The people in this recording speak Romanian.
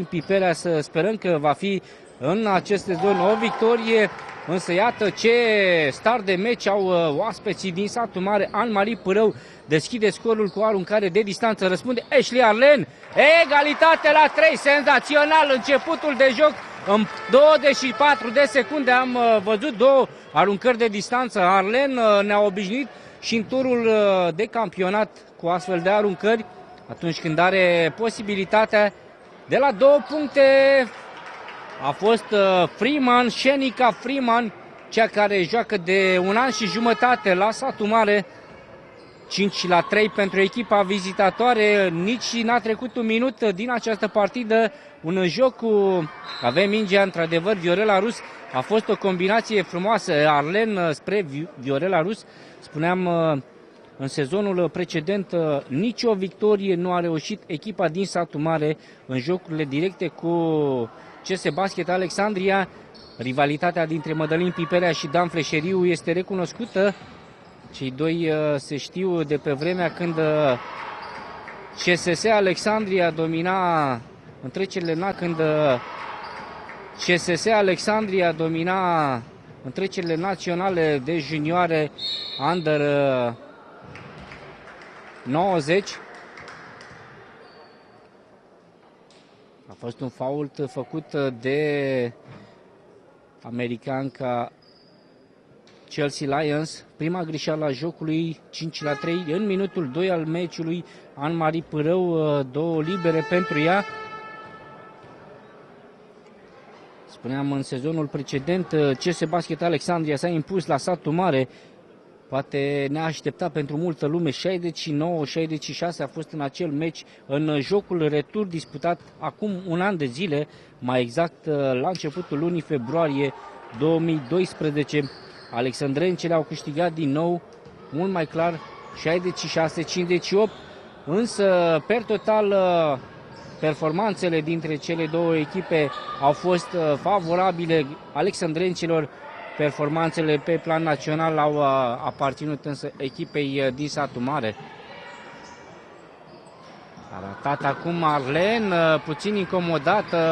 Piperea, să sperăm că va fi în acest sezon o victorie. Însă iată ce start de meci au oaspeții din satul mare. Anne-Marie Pârău deschide scorul cu aruncare de distanță, răspunde Ashley Arlen, egalitate la 3, senzațional începutul de joc. În 24 de secunde am văzut două aruncări de distanță. Arlen ne-a obișnuit și în turul de campionat cu astfel de aruncări, atunci când are posibilitatea de la 2 puncte. A fost Freeman, Shenica Freeman, cea care joacă de 1 an și jumătate la satul mare. 5-3 pentru echipa vizitatoare, nici n-a trecut un minut din această partidă. Un joc cu, avem mingea într-adevăr, Viorela Rus, a fost o combinație frumoasă, Arlen spre Viorela Rus. Spuneam, în sezonul precedent nicio victorie nu a reușit echipa din satul mare în jocurile directe cu CS Basket Alexandria. Rivalitatea dintre Mădălin Piperea și Dan Fleșeriu este recunoscută. Cei doi se știu de pe vremea când CSS Alexandria domina în trecerile în trecerile naționale de junioare under 90. A fost un fault făcut de americanca Chelsea Lions, prima greșeală a jocului, 5-3, în minutul 2 al meciului. Anne-Marie Pârău, 2 libere pentru ea. Spuneam, în sezonul precedent, CS Basket Alexandria s-a impus la satul mare. Poate ne-a așteptat pentru multă lume, 69-66 a fost în acel meci, în jocul retur disputat acum un an de zile, mai exact la începutul lunii februarie 2012. Alexandrencele au câștigat din nou, mult mai clar, 66-58, însă per total performanțele dintre cele două echipe au fost favorabile alexandrencelor. Performanțele pe plan național au aparținut însă echipei din satul mare. A ratat acum Arlen, puțin incomodată.